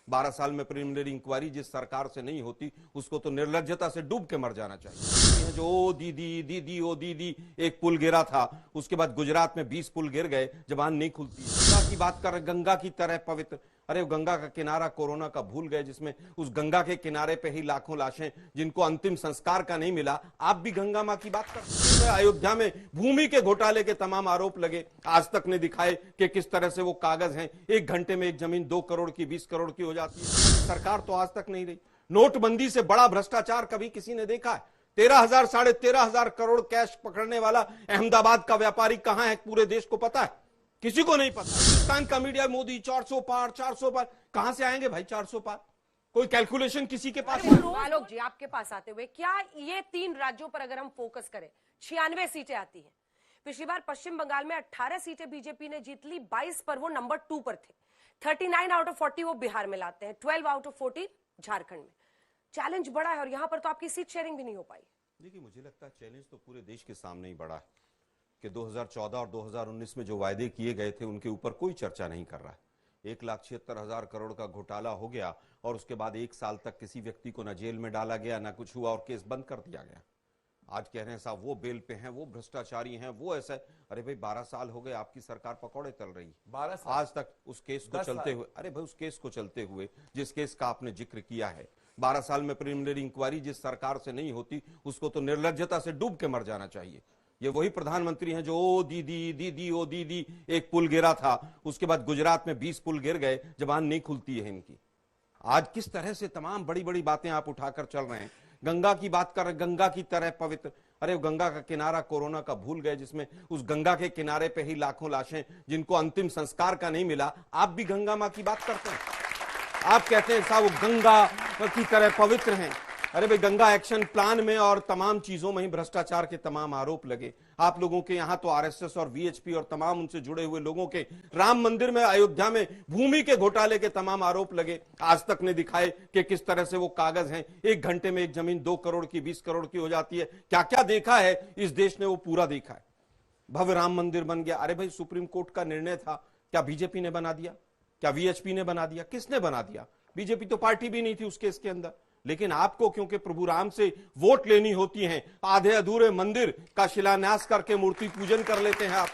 12 साल में preliminary inquiry जिस सरकार से नहीं होती उसको तो निर्लज्जता से डूब के मर जाना चाहिए। जो ओ दीदी दीदी ओ दीदी, एक पुल गिरा था, उसके बाद गुजरात में 20 पुल गिर गए, जबान नहीं खुलती। गंगा की बात कर रहे, गंगा की तरह पवित्र। अरे गंगा का किनारा कोरोना का भूल गए, जिसमें उस गंगा के किनारे पे ही लाखों लाशें जिनको अंतिम संस्कार का नहीं मिला। आप भी गंगा मां की बात करते हैं। अयोध्या में भूमि के घोटाले के तमाम आरोप लगे, आज तक ने दिखाए कि किस तरह से वो कागज हैं, 1 घंटे में एक जमीन 2 करोड़ की 20 करोड़ की हो जाती है। सरकार तो आज तक नहीं रही। नोटबंदी से बड़ा भ्रष्टाचार कभी किसी ने देखा है? 13,000 साढ़े 13,000 करोड़ कैश पकड़ने वाला अहमदाबाद का व्यापारी कहां है? पूरे देश को पता है? किसी को नहीं पता। हिंदुस्तान का मीडिया मोदी 400 पार 400 पार, कहां से आएंगे भाई 400 पार? कोई कैलकुलेशन किसी के पास? आलोक जी, आपके पास आते हुए, क्या ये 3 राज्यों पर अगर हम फोकस करें, 96 सीटें आती हैं। पिछली बार पश्चिम बंगाल में 18 सीटें बीजेपी ने जीत ली, 22 पर वो नंबर 2 पर थे। 39 आउट ऑफ 40 वो बिहार में लाते हैं, 12 आउट ऑफ 40 झारखंड में। चैलेंज बड़ा है और यहां पर तो आपकी सीट शेयरिंग भी नहीं हो पाई। देखिए, मुझे लगता है चैलेंज तो पूरे देश के सामने ही बड़ा है कि 2014 और 2019 में जो वायदे किए गए थे उनके ऊपर कोई चर्चा नहीं कर रहा है। 1,76,000 करोड़ का घोटाला हो गया और उसके बाद 1 साल तक किसी व्यक्ति को न जेल में डाला गया, ना कुछ हुआ और केस बंद कर दिया गया। आज कह रहे हैं साहब वो बेल पे हैं, वो भ्रष्टाचारी हैं, वो ऐसा। अरे भाई 12 साल हो गए आपकी सरकार पकौड़े तल रही, 12 साल आज तक उस केस को चलते हुए। अरे भाई उस केस को चलते हुए, जिस केस का आपने जिक्र किया है, 12 साल में प्रिलिमिनरी इंक्वायरी जिस सरकार से नहीं होती उसको तो निर्लज्जता से डूब के मर जाना चाहिए। ये वही प्रधानमंत्री हैं जो ओ दीदी दीदी ओ दीदी, एक पुल गिरा था, उसके बाद गुजरात में 20 पुल गिर गए, जबान नहीं खुलती है इनकी। आज किस तरह से तमाम बड़ी बड़ी बातें आप उठाकर चल रहे हैं। गंगा की बात कर रहे, गंगा की तरह पवित्र। अरे गंगा का किनारा कोरोना का भूल गए, जिसमें उस गंगा के किनारे पे ही लाखों लाशें जिनको अंतिम संस्कार का नहीं मिला। आप भी गंगा मां की बात करते हैं, आप कहते हैं साहब वो गंगा की तरह पवित्र हैं। अरे भाई गंगा एक्शन प्लान में और तमाम चीजों में ही भ्रष्टाचार के तमाम आरोप लगे। आप लोगों के यहां तो आरएसएस और वीएचपी और तमाम उनसे जुड़े हुए लोगों के राम मंदिर में, अयोध्या में भूमि के घोटाले के तमाम आरोप लगे, आज तक ने दिखाए कि किस तरह से वो कागज हैं, 1 घंटे में एक जमीन 2 करोड़ की 20 करोड़ की हो जाती है। क्या क्या देखा है इस देश ने, वो पूरा देखा है। भव्य राम मंदिर बन गया। अरे भाई सुप्रीम कोर्ट का निर्णय था, क्या बीजेपी ने बना दिया? क्या वीएचपी ने बना दिया? किसने बना दिया? बीजेपी तो पार्टी भी नहीं थी उस केस के अंदर। लेकिन आपको क्योंकि प्रभु राम से वोट लेनी होती है, आधे अधूरे मंदिर का शिलान्यास करके मूर्ति पूजन कर लेते हैं आप।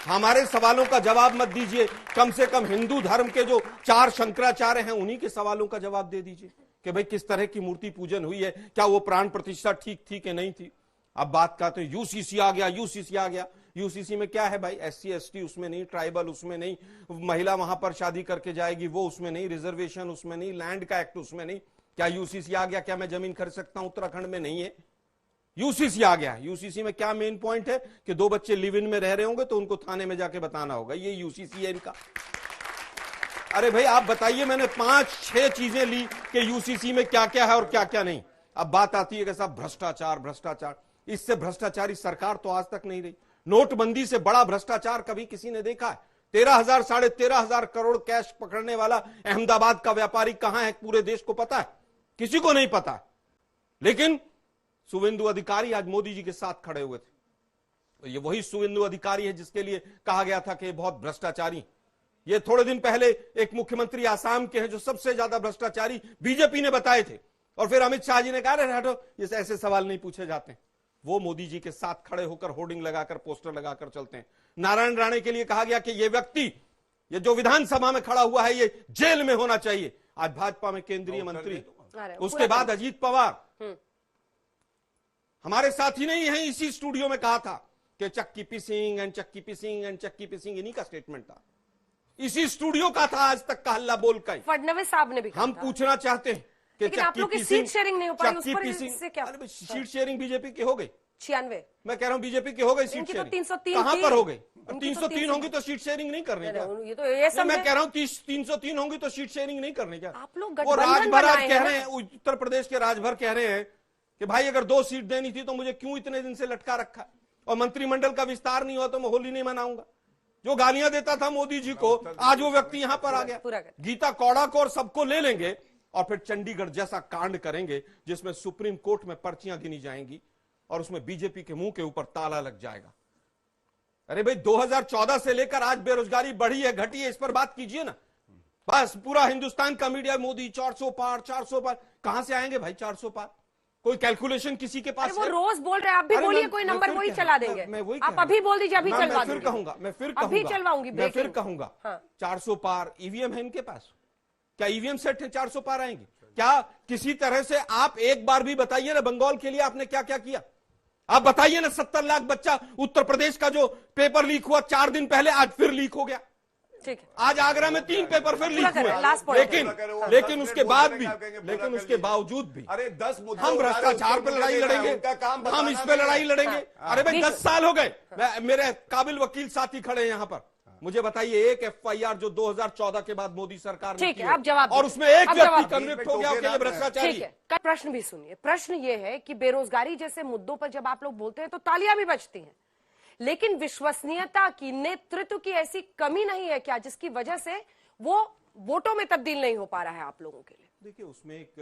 हमारे सवालों का जवाब मत दीजिए, कम से कम हिंदू धर्म के जो 4 शंकराचार्य हैं उन्हीं के सवालों का जवाब दे दीजिए कि भाई किस तरह की मूर्ति पूजन हुई है, क्या वो प्राण प्रतिष्ठा ठीक थी कि नहीं थी। अब बात करते हैं यूसीसी आ गया, यूसीसी आ गया। यूसीसी में क्या है भाई? एससी एसटी उसमें नहीं, ट्राइबल उसमें नहीं, महिला वहां पर शादी करके जाएगी वो उसमें नहीं, रिजर्वेशन उसमें नहीं, लैंड का एक्ट उसमें नहीं। क्या यूसीसी आ गया? क्या मैं जमीन खरीद सकता हूं? उत्तराखंड में नहीं है, यूसीसी आ गया। यूसीसी में क्या मेन पॉइंट है कि 2 बच्चे लिव इन में रह रहे होंगे तो उनको थाने में जाके बताना होगा, ये यूसीसी है इनका। अरे भाई आप बताइए, मैंने 5-6 चीजें ली कि यूसीसी में क्या क्या है और क्या क्या नहीं। अब बात आती है कि साहब भ्रष्टाचार भ्रष्टाचार, इससे भ्रष्टाचारी सरकार तो आज तक नहीं रही। नोटबंदी से बड़ा भ्रष्टाचार कभी किसी ने देखा है? 13,000 साढ़े 13,000 करोड़ कैश पकड़ने वाला अहमदाबाद का व्यापारी कहां है? पूरे देश को पता है? किसी को नहीं पता। लेकिन शुवेंदु अधिकारी आज मोदी जी के साथ खड़े हुए थे। तो ये वही शुवेंदु अधिकारी है जिसके लिए कहा गया था कि बहुत भ्रष्टाचारी। ये थोड़े दिन पहले एक मुख्यमंत्री आसाम के हैं जो सबसे ज्यादा भ्रष्टाचारी बीजेपी ने बताए थे, और फिर अमित शाह जी ने कहा हटो, ये ऐसे सवाल नहीं पूछे जाते। वो मोदी जी के साथ खड़े होकर होर्डिंग लगाकर, पोस्टर लगाकर चलते हैं। नारायण राणे के लिए कहा गया कि ये व्यक्ति, ये जो विधानसभा में खड़ा हुआ है, ये जेल में होना चाहिए। आज भाजपा में केंद्रीय मंत्री, उसके बाद अजीत पवार हमारे साथ ही नहीं है, इसी स्टूडियो में कहा था कि चक्की पिसिंग एंड चक्की पिसिंग एंड चक्की पिसिंग, इन्हीं का स्टेटमेंट था, इसी स्टूडियो का था। आज तक का हल्ला बोल का फडणवीस साहब ने भी कहा हम था। पूछना चाहते हैं कि आप लोग की सीट शेयरिंग नहीं हो पाई, उस पर इससे क्या? सीट शेयरिंग बीजेपी की हो गई 96। मैं कह रहा हूं बीजेपी की हो गई सीट शेयरिंग। 303 कहां पर हो गई? 303 होंगी तो सीट शेयरिंग नहीं करनी क्या? ये तो ये सब मैं कह रहा हूं 303 होंगी तो सीट शेयरिंग नहीं करनी क्या? आप लोग वो गठबंधन राजभर आज बनाए कह हैं रहे हैं, उत्तर प्रदेश के राजभर कह रहे हैं कि भाई अगर 2 सीट देनी थी तो मुझे क्यों इतने दिन से लटका रखा, और मंत्रिमंडल का विस्तार नहीं हुआ तो मैं होली नहीं मनाऊंगा। जो गालियां देता था मोदी जी को, आज वो व्यक्ति यहां पर आ गया। गीता कौड़ा को और सबको ले लेंगे और फिर चंडीगढ़ जैसा कांड करेंगे जिसमें सुप्रीम कोर्ट में पर्चियां गिनी जाएंगी और उसमें बीजेपी के मुंह के ऊपर ताला लग जाएगा। अरे भाई 2014 से लेकर आज बेरोजगारी बढ़ी है, घटी है, इस पर बात कीजिए ना। बस पूरा हिंदुस्तान का मीडिया मोदी 400 पार 400 पार। कहां से आएंगे भाई 400 पार? कोई कैलकुलेशन किसी के पास अरे वो है? रोज बोल रहे हैं, आप भी अरे बोलिए, कोई मैं नंबर फिर वही कह- चला देंगे। मैं वही आप कह- अभी बोल दीजिए, अभी मैं चलवा फिर दूंगी। कहूंगा, मैं फिर अभी कहूंगा, चलवाऊंगी, मैं फिर breaking। कहूंगा। हाँ। 400 पार ईवीएम है इनके पास? क्या ईवीएम सेट है 400 पार आएंगे? क्या किसी तरह से आप एक बार भी बताइए ना, बंगाल के लिए आपने क्या क्या किया? आप बताइए ना, 70 लाख बच्चा उत्तर प्रदेश का जो पेपर लीक हुआ 4 दिन पहले, आज फिर लीक हो गया। ठीक है, आज आगरा में 3 पेपर फिर लीक करें, हुए। last point लेकिन उसके बाद भी, लेकिन उसके बावजूद भी अरे 10 मुद्दे हम भ्रष्टाचार पे लड़ाई लड़ेंगे, हम इस पे लड़ाई लड़ेंगे। अरे भाई 10 साल हो गए, मेरे काबिल वकील साथी खड़े हैं यहाँ पर। मुझे बताइए एक एफआईआर जो 2014 के बाद मोदी सरकार ने ठीक की है, अब जवाब और दीजिए। उसमें एक अब व्यक्ति जवाब कन्विक्ट हो गया कि ये भ्रष्टाचारी ठीक है, कल प्रश्न भी सुनिए। प्रश्न ये है कि बेरोजगारी जैसे मुद्दों पर जब आप लोग बोलते हैं तो तालियां भी बजती हैं, लेकिन विश्वसनीयता की, नेतृत्व की ऐसी कमी नहीं है क्या जिसकी वजह से वो वोटों में तब्दील नहीं हो पा रहा है आप लोगों के लिए? देखिए उसमें एक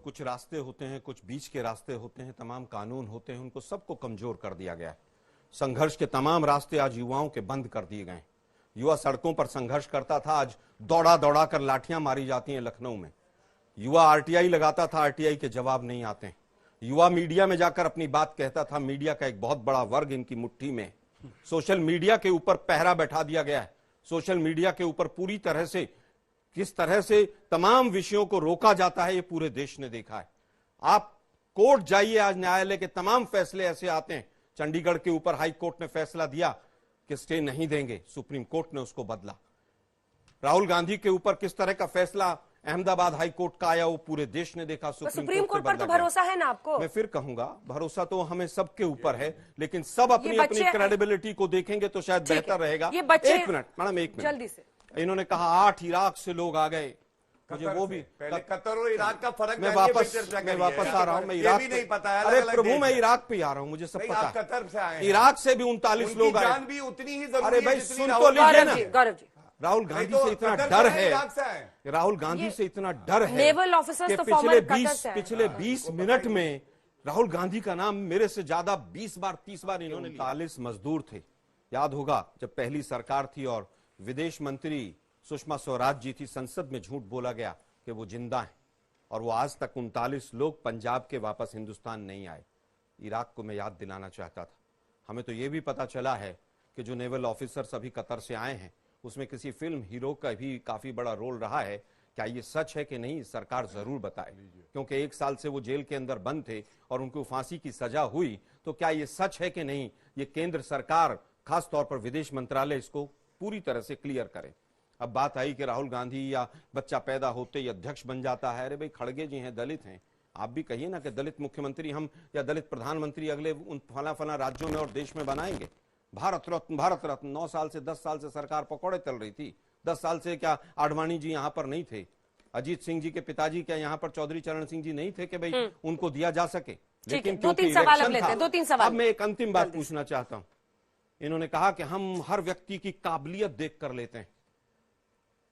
कुछ रास्ते होते हैं, कुछ बीच के रास्ते होते हैं, तमाम कानून होते हैं, उनको सबको कमजोर कर दिया गया है। संघर्ष के तमाम रास्ते आज युवाओं के बंद कर दिए गए। युवा सड़कों पर संघर्ष करता था, आज दौड़ा दौड़ा कर लाठियां मारी जाती हैं लखनऊ में। युवा आरटीआई लगाता था, आरटीआई के जवाब नहीं आते हैं। युवा मीडिया में जाकर अपनी बात कहता था, मीडिया का एक बहुत बड़ा वर्ग इनकी मुट्ठी में। सोशल मीडिया के ऊपर पहरा बैठा दिया गया है। सोशल मीडिया के ऊपर पूरी तरह से किस तरह से तमाम विषयों को रोका जाता है, ये पूरे देश ने देखा है। आप कोर्ट जाइए, आज न्यायालय के तमाम फैसले ऐसे आते हैं। चंडीगढ़ के ऊपर हाई कोर्ट ने फैसला दिया कि स्टे नहीं देंगे, सुप्रीम कोर्ट ने उसको बदला। राहुल गांधी के ऊपर किस तरह का फैसला अहमदाबाद हाई कोर्ट का आया, वो पूरे देश ने देखा। सुप्रीम कोर्ट पर तो भरोसा है ना आपको? मैं फिर कहूंगा, भरोसा तो हमें सबके ऊपर है, लेकिन सब अपनी अपनी क्रेडिबिलिटी को देखेंगे तो शायद बेहतर रहेगा। ये बच्चे, एक मिनट मैडम, एक मिनट जल्दी से। इन्होंने कहा 8 इराक से लोग आ गए, मुझे वो भी पहले कतर और इराक का फर्क मैं वापस आ रहा हूँ। मैं इराक भी नहीं पता है। अरे प्रभु, मैं इराक पे आ रहा हूँ, मुझे सब पता है। कतर से आए, इराक से भी 39 लोग आए। जान भी उतनी ही जरूरी अरे है भाई जितनी सुन राहुल तो लीजिए ना, गौरव जी, राहुल गांधी तो से इतना कतर डर से है, इराक से आए। राहुल गांधी से इतना डर है नेवल ऑफिसर्स कि तो फॉर्मर कतर से आए। पिछले 20 मिनट में राहुल गांधी का नाम मेरे से ज्यादा 20 बार 30 बार इन्होंने 39 मजदूर थे। याद होगा जब पहली सरकार थी और विदेश मंत्री सुषमा स्वराज जी थी, संसद में झूठ बोला गया कि वो जिंदा हैं, और वो आज तक 39 लोग पंजाब के वापस हिंदुस्तान नहीं आए। इराक को मैं याद दिलाना चाहता था। हमें तो ये भी पता चला है कि जो नेवल ऑफिसर्स अभी कतर से आए हैं, उसमें किसी फिल्म हीरो का भी काफी बड़ा रोल रहा है। क्या ये सच है कि नहीं, सरकार जरूर बताए, क्योंकि 1 साल से वो जेल के अंदर बंद थे और उनको फांसी की सजा हुई। तो क्या ये सच है कि नहीं, ये केंद्र सरकार, खास तौर पर विदेश मंत्रालय, इसको पूरी तरह से क्लियर करे। अब बात आई कि राहुल गांधी या बच्चा पैदा होते ही अध्यक्ष बन जाता है। अरे भाई खड़गे जी हैं, दलित हैं, आप भी कहिए ना कि दलित मुख्यमंत्री हम या दलित प्रधानमंत्री अगले उन फला फला राज्यों में और देश में बनाएंगे। भारत रत्न 9 साल से 10 साल से सरकार पकौड़े तल रही थी। 10 साल से क्या आडवाणी जी यहाँ पर नहीं थे? अजीत सिंह जी के पिताजी क्या यहाँ पर चौधरी चरण सिंह जी नहीं थे कि भाई उनको दिया जा सके? लेकिन 2-3 सवाल अब लेते हैं, 2-3 सवाल। अब मैं एक अंतिम बात पूछना चाहता हूं। इन्होंने कहा कि हम हर व्यक्ति की काबिलियत देख कर लेते हैं।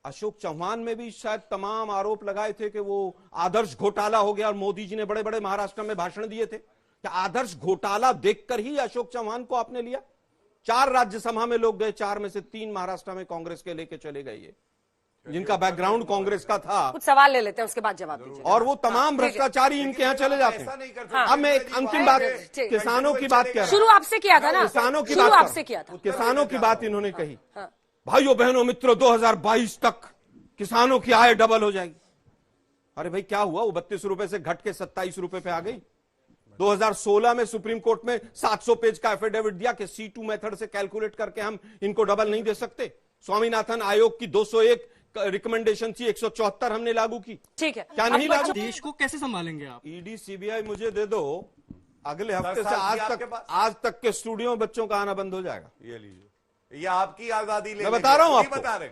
अशोक चौहान में भी शायद तमाम आरोप लगाए थे कि वो आदर्श घोटाला हो गया और मोदी जी ने बड़े बड़े महाराष्ट्र में भाषण दिए थे। क्या आदर्श घोटाला देखकर ही अशोक चौहान को आपने लिया? 4 राज्यसभा में लोग गए, 4 में से 3 महाराष्ट्र में कांग्रेस के लेके चले गए, ये जिनका बैकग्राउंड कांग्रेस का था। कुछ सवाल ले लेते हैं, उसके बाद जवाब दीजिए। और वो तमाम भ्रष्टाचारी इनके यहाँ चले जाते हैं। अब मैं एक अंतिम बात, किसानों की बात कह रहा हूं। शुरू आपसे किया था ना, किसानों की शुरू बात आपसे किया था। किसानों की बात इन्होंने कही। भाइयों बहनों मित्रों, 2022 तक किसानों की आय डबल हो जाएगी। अरे भाई क्या हुआ, वो 32 रुपए से घट के 27 रुपए पे आ गई। 2016 में सुप्रीम कोर्ट में 700 पेज का एफिडेविट दिया कि C2 मेथड से कैलकुलेट करके हम इनको डबल नहीं दे सकते। स्वामीनाथन आयोग की 201 रिकमेंडेशन थी, 174 हमने लागू की। ठीक है, क्या नहीं लागू? देश को कैसे संभालेंगे आप? ईडी सीबीआई मुझे दे दो, अगले हफ्ते से साल आज तक के स्टूडियो में बच्चों का आना बंद हो जाएगा। ये लीजिए, ये आपकी आजादी ले, मैं बता रहा हूं नहीं आपको। बता रहे,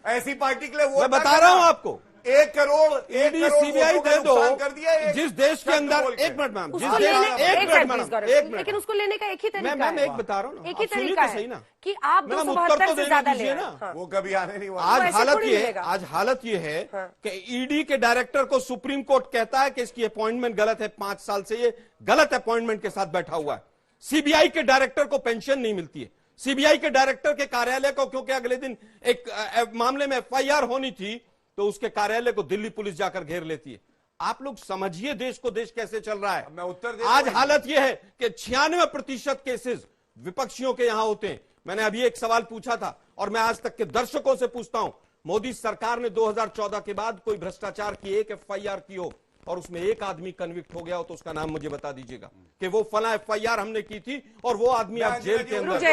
ऐसी पार्टी के लिए वोट मैं बता रहा हूं आपको, 1 करोड़ ईडी सीबीआई दे दो। कर दिया जिस देश के अंदर, एक मिनट मैम, जिस उसको देश, लेने, एक मिनट मैडम, एक मिनट, लेकिन उसको लेने का एक ही तरीका मैं है। एक बता रहा हूं ना, एक ही आप सुनिए तरीका तो सही है ना कि आप मैडम, 272 उत्तर तो से देने ज्यादा ले दीजिए रहे ना। हैं। हाँ। वो कभी आने नहीं वाला। आज ऐसे हालत थोड़ी ये है, मिलेगा। आज हालत ये है हाँ। कि ईडी के डायरेक्टर को सुप्रीम कोर्ट कहता है कि इसकी अपॉइंटमेंट गलत है, 5 साल से ये गलत अपॉइंटमेंट के साथ बैठा हुआ है। सीबीआई के डायरेक्टर को पेंशन नहीं मिलती है, सीबीआई के डायरेक्टर के कार्यालय को, क्योंकि अगले दिन एक मामले में एफआईआर होनी थी, तो उसके कार्यालय को दिल्ली पुलिस जाकर घेर लेती है। आप लोग समझिए देश को, देश कैसे चल रहा है। मैं उत्तर दे आज हालत यह है कि 96% केसेस विपक्षियों के यहां होते हैं। मैंने अभी एक सवाल पूछा था और मैं आज तक के दर्शकों से पूछता हूं, मोदी सरकार ने 2014 के बाद कोई भ्रष्टाचार की एक एफआईआर की हो और उसमें एक आदमी कन्विक्ट हो गया हो तो उसका नाम मुझे बता दीजिएगा कि वो फला एफआईआर हमने की थी और वो आदमी आज जेल के अंदर।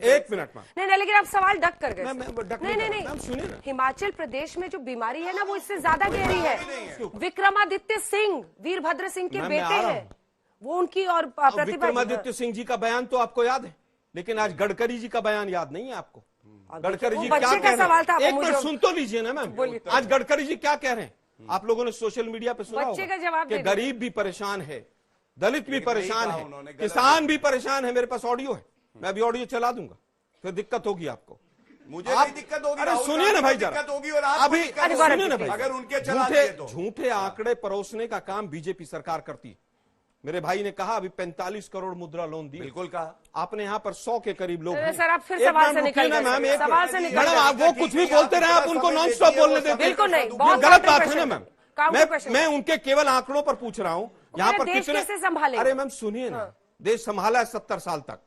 एक मिनट में नहीं, लेकिन आप सवाल डक कर गए। नहीं, सुनिए ना। हिमाचल प्रदेश में जो बीमारी है ना, वो इससे ज्यादा गहरी है। विक्रमादित्य सिंह, वीरभद्र सिंह के बेटे हैं वो, उनकी और प्रतिभा। विक्रमादित्य सिंह जी का बयान तो आपको याद है, लेकिन आज गडकरी जी का बयान याद नहीं है आपको। गडकरी जी क्या कह रहे हैं, एक मिनट सुन तो लीजिए ना मैम। आज गडकरी जी क्या कह रहे हैं, आप लोगों ने सोशल मीडिया पे सुना होगा कि गरीब भी परेशान है, दलित भी परेशान है, किसान भी परेशान है। मेरे पास ऑडियो है, मैं अभी ऑडियो चला दूंगा, फिर दिक्कत होगी आपको। मुझे नहीं दिक्कत होगी। अरे सुनिए ना भाई, दिक्कत होगी और अभी सुनिए ना भाई, अगर उनके चला दिए तो झूठे आंकड़े परोसने का काम बीजेपी सरकार करती है। मेरे भाई ने कहा अभी 45 करोड़ मुद्रा लोन दी। बिल्कुल कहा आपने, यहाँ पर 100 के करीब लोग हैं। सर आप फिर सवाल से निकल गए। सवाल से निकल गए। आप वो कुछ भी बोलते रहे, आप उनको नॉन स्टॉप बोलने देते। बिल्कुल नहीं, गलत बात है ना मैम। मैं उनके केवल आंकड़ों पर पूछ रहा हूँ, यहाँ पर कितने संभालेंगे। अरे मैम सुनिए ना, देश संभाला है 70 साल तक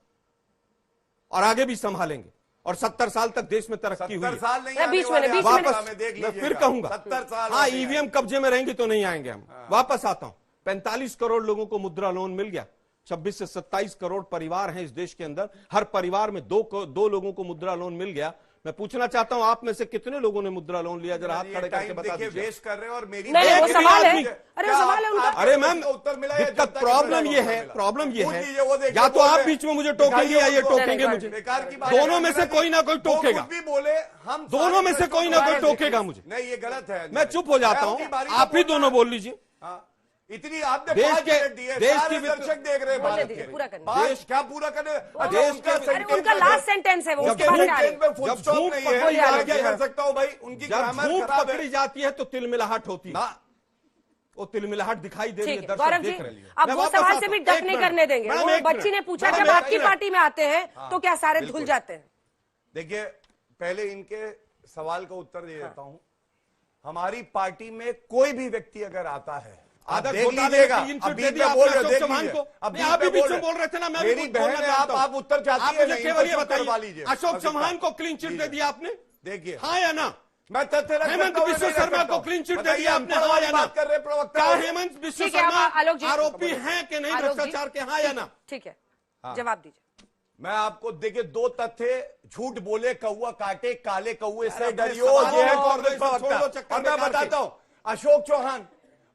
और आगे भी संभालेंगे, और 70 साल तक देश में तरक्की हुई है। बीच में वापस मैं फिर कहूंगा, 70 साल हाँ ईवीएम कब्जे में रहेंगी तो नहीं आएंगे हम। वापस आता हूं, 45 करोड़ लोगों को मुद्रा लोन मिल गया। 26 से 27 करोड़ परिवार हैं इस देश के अंदर, हर परिवार में दो लोगों को मुद्रा लोन मिल गया। मैं पूछना चाहता हूं, आप में से कितने लोगों ने मुद्रा लोन लिया, जरा हाथ खड़े करके बता दीजिए। वेस्ट कर रहे हैं और मेरी वो सवाल है। अरे सवाल है उनका। अरे मैम दिक्कत प्रॉब्लम ये है, या तो आप बीच में मुझे टोकेंगे या ये टोकेंगे मुझे, दोनों में से कोई ना कोई टोकेगा। भी बोले हम दोनों में से कोई ना कोई टोकेगा मुझे। नहीं, ये गलत है। मैं चुप हो जाता हूँ, आप ही दोनों बोल लीजिए। इतनी आपने देश 5 के मिनट दिए, देश सारे की दर्शक देख रहे हैं भारत के। पूरा करने। देश क्या पूरा करने? उनका लास्ट सेंटेंस है वो, उसके बाद फुल स्टॉप नहीं है। मैं क्या कर सकता हूँ भाई, उनकी ग्रामर झूठ खराब पकड़ी है। जाती है तो तिलमिलाहट होती है, वो तिलमिलाहट दिखाई दे रही है। गौरव जी, अब वो सवाल से भी डक नहीं करने देंगे। वो बच्ची ने पूछा जब आपकी पार्टी में आते हैं तो क्या सारे धुल जाते हैं? देखिए, पहले इनके सवाल का उत्तर दे देता हूं। हमारी पार्टी में कोई भी व्यक्ति अगर आता है, आप देख लीजिएगा, अब बीच में बोल रहे थे ना, मेरी बहन है, आप उत्तर चाहती है, बताइए अशोक चौहान को क्लीन चिट दे दिया आपने, देखिए हाँ या ना? मैं तथ्य हेमंत बिश्व शर्मा को क्लीन चिट दे दिया आपने, हाँ या ना? बात कर रहे प्रवक्ता, क्या हेमंत बिश्व शर्मा आरोपी हैं कि नहीं भ्रष्टाचार के, हाँ या ना? ठीक है, जवाब दीजिए। मैं आपको देखिए, दो तथ्य, झूठ बोले कौआ काटे, काले कौए से डरियो, ये है कांग्रेस प्रवक्ता। और मैं बताता हूं, अशोक चौहान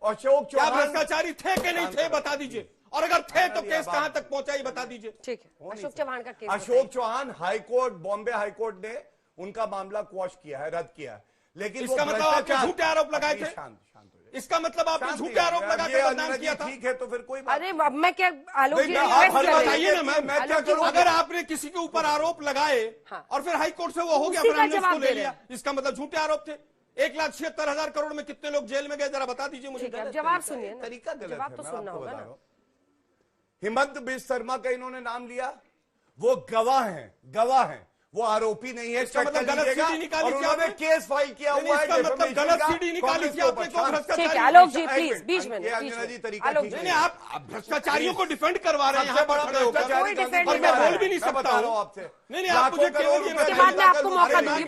क्या भ्रष्टाचारी थे कि नहीं थे, बता दीजिए, और अगर थे तो केस कहां तक पहुंचा ये बता दीजिए। ठीक है, अशोक चौहान का केस। अशोक चौहान हाईकोर्ट, बॉम्बे हाईकोर्ट ने उनका मामला क्वॉश किया है, रद्द किया है, लेकिन इसका मतलब आपने झूठे आरोप लगाए थे। इसका मतलब आपने झूठे आरोप लगा के बदनाम किया था। ठीक है, तो फिर कोई अरे अब मैं क्या, आलोक जी बताइए ना मैम, मैं क्या करूं? अगर आपने किसी के ऊपर आरोप लगाए और फिर हाईकोर्ट से वो हो गया, फिर हमने उसको ले लिया, इसका मतलब झूठे आरोप थे। 1,76,000 करोड़ में कितने लोग जेल में गए, जरा बता दीजिए मुझे। जवाब सुनिए, तरीका गलत जवाब तो सुनना होगा ना। हेमंत बिश्व शर्मा का इन्होंने नाम लिया, वो गवाह हैं, वो आरोपी नहीं है। इसका मतलब गलत सीडी निकाली थी, उन्होंने केस फाइल किया हुआ है। इसका मतलब गलत सीडी निकाली थी आपने को भ्रष्टाचारी। ठीक है, आलोक जी प्लीज बीच में नहीं, आप भ्रष्टाचारियों को डिफेंड करवा रहे हैं यहाँ पर खड़े होकर, और मैं बोल भी नहीं सकता हूँ आपसे। नहीं, आप मुझे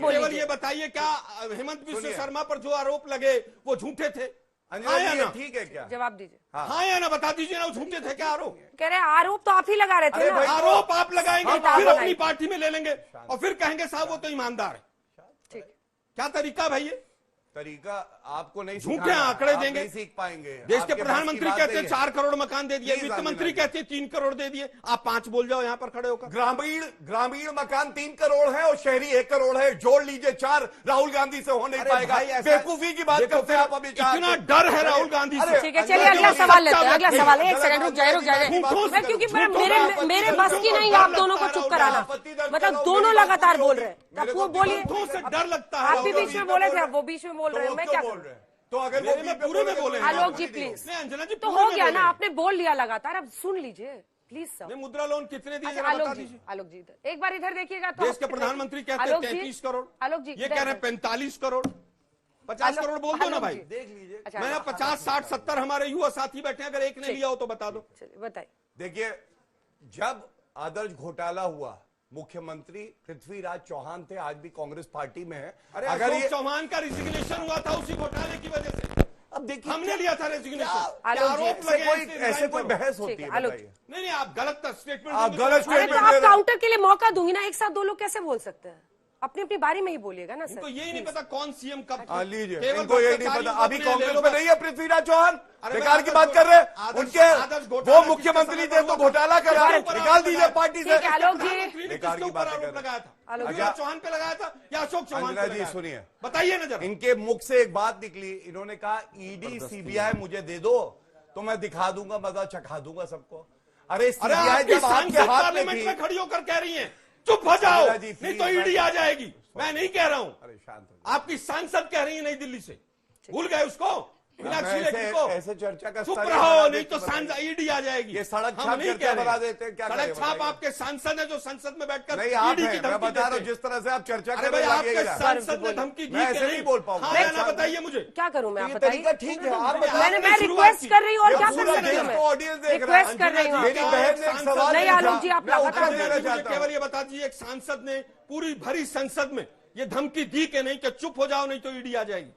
केवल ये बताइए, क्या हेमंत बिश्व शर्मा पर जो आरोप लगे वो झूठे थे, हाँ या ना? ठीक है, क्या जवाब दीजिए, हाँ या ना? बता दीजिए ना, वो झूठे थे क्या आरोप? कह रहे आरोप तो आप ही लगा रहे थे ना। आरोप आप लगाएंगे, फिर अपनी पार्टी में ले लेंगे और फिर कहेंगे साहब वो तो ईमानदार है। ठीक, क्या तरीका भाई ये? तरीका आपको नहीं, झूठे आंकड़े देंगे, नहीं सीख पाएंगे। देश के प्रधानमंत्री कहते हैं 4 करोड़ मकान दे दिए, वित्त मंत्री कहते हैं 3 करोड़ दे दिए, आप 5 बोल जाओ यहाँ पर खड़े होकर। ग्रामीण मकान 3 करोड़ है और शहरी 1 करोड़ है, जोड़ लीजिए 4। राहुल गांधी से हो नहीं पाएगा, बेवकूफी की बात करते हैं आप। अभी इतना डर है राहुल गांधी से। ठीक है, चलिए अगला सवाल लेते हैं। अगला सवाल, एक सेकंड रुक जाए, क्योंकि मेरे बस की नहीं आप दोनों को चुप कराना, मतलब दोनों लगातार बोल रहे हैं। वो बोलिए, डर लगता है। आप भी बीच में बोले थे, वो बीच में बोल रहे हैं, मैं क्या करूं? तो अगर वो पूरे में बोले, आलोक जी प्लीज, अंजना जी तो हो गया ना, आपने बोल लिया लगातार, अब सुन लीजिए। Please sir. नहीं, मुद्रा लोन कितने दिए अच्छा, जरा बता आलोक जी, दीजिए। आलोक जी एक बार इधर देखिएगा तो देश के प्रधानमंत्री कहते हैं आलोक जी, 33 करोड़, आलोक जी ये कह रहे हैं 45 करोड़, 50 करोड़ बोल दो ना भाई। देख लीजिए। अच्छा, मैं 50, 60, 70 हमारे युवा साथी बैठे हैं, अगर एक ने लिया हो तो बता दो। चलिए बताइए। देखिए, जब आदर्श घोटाला हुआ, मुख्यमंत्री पृथ्वीराज चौहान थे, आज भी कांग्रेस पार्टी में है। अरे अगर अशोक ये चौहान का रिजिग्नेशन हुआ था उसी घोटाले की वजह से, अब देखिए हमने लिया था रेजिग्नेशन। आलोक जी, ऐसे कोई बहस होती है? आलोक बताइए। नहीं, आप गलत स्टेटमेंट, आप गलत अरे तो statement आप दे रहे हैं। काउंटर के लिए मौका दूंगी ना, एक साथ दो लोग कैसे बोल सकते हैं? अपनी अपनी बारी में ही बोलिएगा ना सर। इनको यही नहीं पता कौन सीएम कब। लीजिए, केवल इनको ये नहीं भ्रष्टाचारी पता। को अभी अपने ले कांग्रेस लो में बस। नहीं है पृथ्वीराज चौहान, अरे बेकार भाई, की बात कर रहे हैं। आदर्श उनके घोटाला वो मुख्यमंत्री थे तो घोटाला करा, निकाल दीजिए पार्टी से। ठीक है, आलोक जी। प्रधानमंत्री ने बेकार किसके की ऊपर बातें आरोप कर रहे लगाया था? आलोक जी। पृथ्वीराज चौहान पे लगाया था या अशोक चौहान पे अंजना जी, लगाया था? सुनिए। बताइए ना जरा। इनके मुख से एक बात निकली, इन्होंने कहा ईडी सीबीआई मुझे दे दो तो मैं दिखा दूंगा, मजा चखा दूंगा सबको। अरे अरे सीबीआई आपकी जब आपके सांसद हाथ में पार्लियामेंट थी। में खड़ी होकर कह रही हैं चुप हो जाओ, अंजना जी, नहीं तो please, ईडी आ जाएगी। मैं नहीं कह रहा हूं, अरे शांत हो जाइए। आपकी सांसद कह रही है नई दिल्ली से, भूल गए उसको, मीनाक्षी लेखी को। ऐसे चर्चा का चुप स्तर रहो, बढ़ा नहीं देते तो बताइए। सांसद ईडी आ जाएगी। ये सड़क हम छाप नहीं चर्चा कह रहे बढ़ा हैं। देते हैं, क्या सड़क करें छाप बताइए। आपके सांसद है जो संसद में बैठकर नहीं, आप ईडी की हैं, मैं धमकी बता रहा हूं, देते हैं। जिस तरह से आप चर्चा अरे कर भाई, रहे हैं, आपके लगेगा। सांसद ने धमकी दी मैं कि ऐसे नहीं बोल पाऊंगा। हाँ या ना बताइए मुझे। क्या करूं मैं, आप ये बताइए। तरीका ठीक है, आप मैंने बताइए। मैं रिक्वेस्ट कर रही हूँ, और ये क्या कर पूरा सकती देश हूँ मैं? को ऑडियंस देख रहा है। रिक्वेस्ट कर रही हूँ मेरी आपसे। बहन ने एक सवाल नहीं, पूछा, आलोक जी, आप मैं उत्तर लगातार देना मुझे चाहता हूं। केवल ये बता दीजिए, एक सांसद ने पूरी भरी संसद में ये धमकी दी कि नहीं कि चुप हो जाओ नहीं तो ईडी आ जाएगी,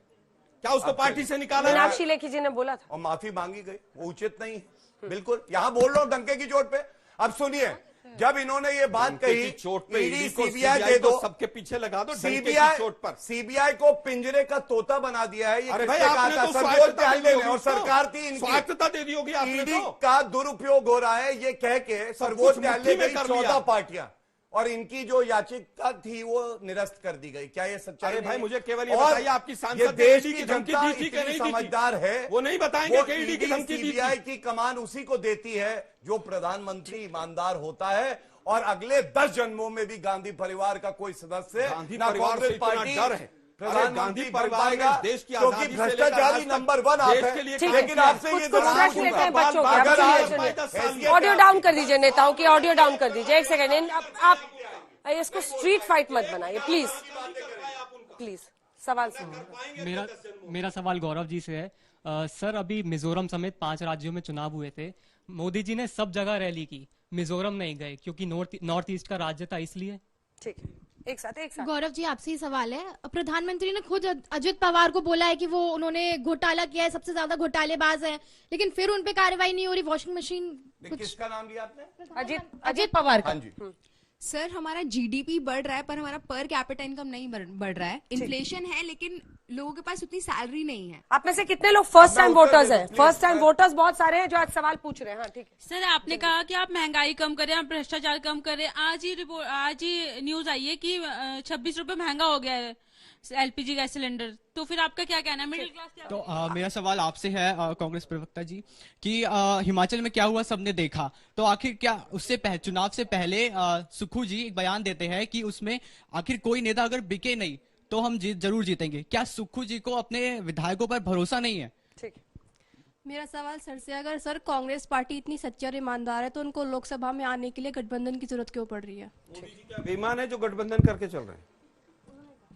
क्या उसको पार्टी से निकाला? मीनाक्षी लेखी जी ने बोला था। और माफी मांगी गई, वो उचित नहीं है। बिल्कुल, यहां बोल रहा हूं डंके की चोट पे। अब सुनिए, जब इन्होंने ये बात कही, चोट पे ईडी ईडी को सीबीआई दे दो, सबके पीछे लगा दो, डंके की सीबीआई चोट पर। सीबीआई को पिंजरे का तोता बना दिया है। ये अरे किसने भाई, कहा आपने था? तो सर्वोच्च स्वायत्तता न्यायालय दे दी ने, और उसको। सरकार थी इनकी। स्वायत्तता दे दी होगी आपने ईडी तो। का दुरुपयोग हो रहा है ये कह के सर्वोच्च कुछ न्यायालय मुट्ठी में गई कर 14 लिया। पार्टियां, और इनकी जो याचिका थी वो निरस्त कर दी गई। क्या ये सच्चाई अरे नहीं भाई, है? मुझे केवल ये और बताइए, आपकी सांसद ये ने देश ईडी की की धमकी जनता दी थी कि इतनी नहीं दी थी? समझदार है, वो नहीं बताएंगे कि ईडी की धमकी दी थी। सीबीआई की कमान उसी को देती है जो प्रधानमंत्री ईमानदार होता है, और अगले 10 जन्मों में भी गांधी परिवार का कोई सदस्य गांधी ना परिवार से कांग्रेस इतना पार्टी डर है। प्रधानमंत्री बन परिवार ने पाएगा, देश की क्योंकि आजादी से लेकर भ्रष्टाचारी आज तक नंबर 1 आप देश है। के लिए ठीक है। लेकिन आपसे कुछ ये कुछ जरूर प्रश्न लेते हैं पूछूंगा, बच्चों के, अगर आप आज सुनिए, हैसियत ऑडियो क्या डाउन कर दीजिए, नेताओं की ऑडियो डाउन कर दीजिए। एक सेकंड, आप इसको स्ट्रीट फाइट मत बनाइए प्लीज, प्लीज। सवाल सुनिए। मेरा सवाल गौरव जी से है। सर, अभी मिजोरम समेत 5 राज्यों में चुनाव हुए थे। मोदी जी ने सब जगह रैली की, मिजोरम नहीं गए क्योंकि नॉर्थ ईस्ट का राज्य था, इसलिए। ठीक है, एक साथ गौरव जी, आपसे ही सवाल है। प्रधानमंत्री ने खुद अजित पवार को बोला है कि वो उन्होंने घोटाला किया है, सबसे ज्यादा घोटालेबाज है, लेकिन फिर उन पे कार्रवाई नहीं हो रही। वॉशिंग मशीन किसका नाम लिया आपने? अजित पवार का। हाँ जी। सर, हमारा जीडीपी बढ़ रहा है पर हमारा पर कैपिटा इनकम नहीं बढ़ रहा है। इन्फ्लेशन है लेकिन लोगों के पास उतनी सैलरी नहीं है। आप में से कितने लोग फर्स्ट टाइम अपना उत्तर वोटर्स दे दो, हैं? please, first time sir। Voters बहुत सारे हैं जो आज सवाल पूछ रहे हैं। हाँ, ठीक है। सर, आपने कहा कि आप महंगाई कम करें, आप भ्रष्टाचार कम करें। आज ही न्यूज आई है कि 26 रुपए महंगा हो गया है एलपीजी गैस सिलेंडर। तो फिर आपका क्या कहना है? मिडिल क्लास क्या? तो मेरा सवाल आपसे है कांग्रेस प्रवक्ता जी कि हिमाचल में क्या हुआ सबने देखा, तो आखिर क्या उससे चुनाव से पहले सुक्खू जी एक बयान देते हैं कि उसमें आखिर कोई नेता अगर बिके नहीं तो हम जरूर जीतेंगे। क्या सुक्खू जी को अपने विधायकों पर भरोसा नहीं है? ठीक है। मेरा सवाल सर से, अगर सर कांग्रेस पार्टी इतनी सच्ची और ईमानदार है तो उनको लोकसभा में आने के लिए गठबंधन की जरूरत क्यों पड़ रही है? बेईमान है जो गठबंधन करके चल रहे हैं।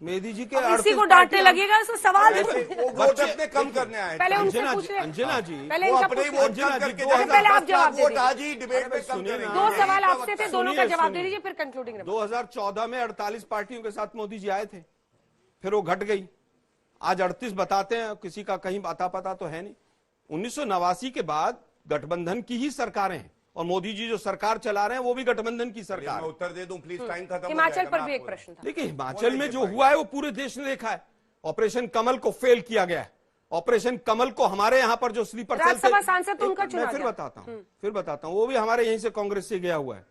मोदी जी के अब इसी को डांटने लगेगा, इसको सवाल वो वोट अपने कम करने आए थे। पहले उनसे अंजना पूछ जी, रहे अंजना जी, पहले वो इनका अपने ही पूछ वोट रहे। कम करके अंजना जी, जाएगा। पहले आप जवाब दे वोट दीजिए। आज ही डिबेट में कम सुनिए करेंगे। ना। दो सवाल आपसे थे, दोनों का सुनिए, जवाब दे सुनिए। दीजिए, फिर कंक्लूडिंग। 2014 में 48 पार्टियों के साथ मोदी जी आए थे, फिर वो घट गई, आज 38 बताते हैं। किसी का कहीं अता पता तो है नहीं। 1989 के बाद गठबंधन की ही सरकारें हैं, और मोदी जी जो सरकार चला रहे हैं वो भी गठबंधन की सरकार मैं है। उत्तर दे दूं प्लीज, टाइम खत्म हो हिमाचल जाएगा, पर मैं भी एक आपको- प्रश्न था। देखिए, हिमाचल में जो हुआ है वो पूरे देश ने देखा है। ऑपरेशन कमल को फेल किया गया है। ऑपरेशन कमल को हमारे यहां पर जो स्लीपर सेल राज्यसभा सांसद तो उनका चुना मैं फिर गया। बताता हूं, वो भी हमारे यहीं से कांग्रेस से गया हुआ है।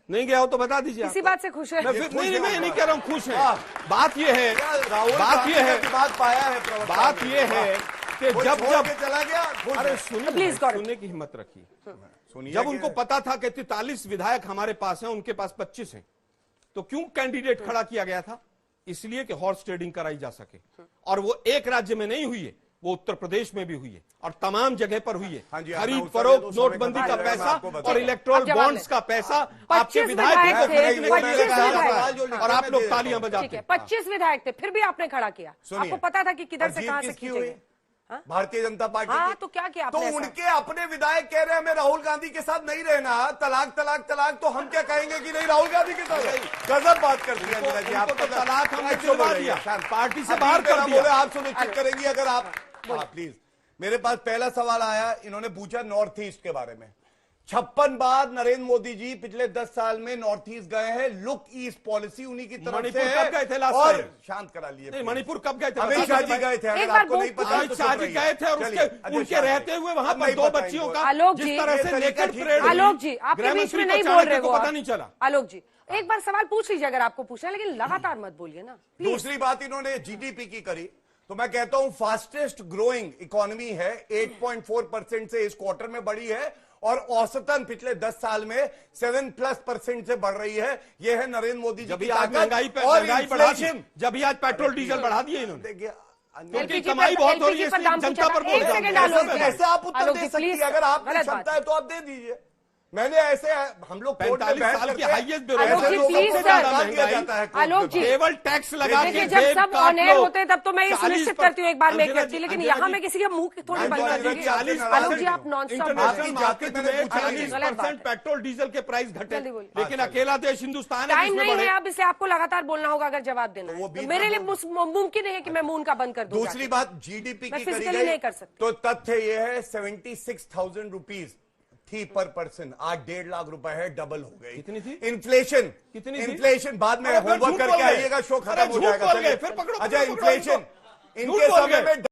नहीं गया हो तो बता दीजिए। इसी आपको। बात से खुश है। मैं फिर नहीं, मैं नहीं कह रहा हूं खुश है। हाँ। बात ये है, राहुल बात ये है, बात पाया है प्रवक्ता बात ने। ये है कि वो जब छोड़ जब के चला गया, खुश अरे है। सुनिए, प्लीज गौरव। सुनने की हिम्मत रखिए। सुनिए जब कि- उनको पता था कि 43 विधायक हमारे पास हैं, उनके पास 25 हैं, तो क्यों कैंडिडेट खड़ा किया गया था? इसलिए कि हॉर्स ट्रेडिंग कराई जा सके। और वो एक राज्य में नहीं हुई है, वो उत्तर प्रदेश में भी हुई है और तमाम जगह पर हुई है। हाँ जी, खरीद आपने फरोख्त, उस नोटबंदी समय का का मैं पैसा आपको बता और दूं। इलेक्ट्रोल अब जवाब बॉन्ड्स लें। का पैसा आपके 25 विधायक विधायक को थे, खरीदने के लिए 25 लगाया विधायक था थे। और आप लोग तालियां ठीक बजाते है, हैं। 25 विधायक थे, फिर भी आपने खड़ा किया। सुनिए, आपको पता था कि किधर से और कहां जीत से किसकी खींचेंगे। हुई? भारतीय जनता पार्टी हाँ, की। तो क्या किया तो आपने ऐसा? उनके अपने विधायक कह रहे हैं हमें राहुल गांधी के साथ नहीं रहना, तलाक तलाक तलाक, तो हम क्या कहेंगे कि नहीं राहुल गांधी के साथ। गजब बात करती है अंजना जी, उनको तो तलाक हमने क्यों बोल दिलवा रही दिया, हैं? शांत। पार्टी से अभी बाहर कर बिना दिया। बोले आप सुनिश्चित करेंगी अगर आप, हाँ प्लीज। मेरे पास पहला सवाल आया, इन्होंने पूछा नॉर्थ ईस्ट के बारे में। 56 बार नरेंद्र मोदी जी पिछले 10 साल में नॉर्थ ईस्ट गए हैं, लुक ईस्ट पॉलिसी उन्हीं की तरफ से मणिपुर है। कब गए थे लास्ट और टाइम? शांत करा लिए नहीं, मणिपुर कब गए थे? अमित शाह जी गए थे, एक अगर बार आपको नहीं पता अमित तो शाह चुप जी रहिए। गए थे और चलिए, उसके अजय उनके शाह जी। रहते हुए वहां अब पर नहीं 2 पता बच्चियों इनको। का आलोक जिस जी, तरह ये से तरीका नेकेड ठीक परेड नहीं। आलोक जी, आपके गृह बीच मंत्री में को नहीं बोल चाणक्य रहे को हो पता आप। नहीं चला। आलोक जी, एक बार सवाल पूछ लीजिए अगर आपको पूछना है, लेकिन लगातार मत बोलिए ना प्लीज। दूसरी बात इन्होंने जीडीपी की करी, तो मैं कहता हूं फास्टेस्ट ग्रोइंग इकोनॉमी है, 8.4% से इस क्वार्टर में बढ़ी है और औसतन पिछले 10 साल में 7+% से बढ़ रही है। यह है नरेंद्र मोदी जी जब की भी आज ताकत महंगाई और बढ़ा दी, इन्फ्लेशन। जब भी आज पेट्रोल डीजल बढ़ा दिए इन्होंने, देखिए क्योंकि कमाई बहुत हो रही है, LPG पर इसलिए दाम जनता पूछा पर था। बोझ एक डाल सेकंड दिया। आलोक जी, कैसे आप उत्तर आलोक दे जी, सकती प्लीज, है? अगर आपकी गलत क्षमता बात। है तो आप दे दीजिए। मैंने ऐसे हम लोग कोर्ट में 45 बहस साल करते की हैं, हाईएस्ट ऐसे आलोक जी, लोगों को प्लीज, ज्यादा सर। दिया जाता है कोर्ट आलोक में। जी, केवल टैक्स लगा देखिए, के जब जेब सब काट ऑन एयर लो। होते हैं तब तो मैं ये 40% सुनिश्चित करती हूँ एक बार में एक अंजना व्यक्ति, जी, लेकिन अंजना यहाँ जी, मैं किसी के मुंह की थोड़ी बंद अंजना कर जी, दूंगी। 40% आलोक जी, आप नॉन स्टॉप इंटरनेशनल बात मार्केट मैंने में पूछा नहीं। 40% पेट्रोल डीजल के प्राइस घटे, जल्दी बोलिए। लेकिन अकेला देश हिंदुस्तान है टाइम जिसमें नहीं बढ़े। है अब, इसलिए आपको लगातार बोलना होगा अगर जवाब देना वो है। बीच तो में मेरे लिए बोल- मुमकिन नहीं है कि मैं मुंह का बंद कर दूं। दूसरी जाके। बात जीडीपी मैं की करी physically गई नहीं कर सकती। तो तथ्य यह है 76,000 थी पर पर्सन, आज 1.5 लाख रुपए है, डबल हो गई। कितनी थी? इन्फ्लेशन, कितनी थी? इन्फ्लेशन बाद में अरे फिर होमवर्क झूठ बोल करके गए। आइएगा, शो अरे खत्म हो झूठ जाएगा। बोल गए, चलिए। फिर पकड़ो, अच्छा, पकड़ो, इन्फ्लेशन झूठ इनके बोल समय गए। में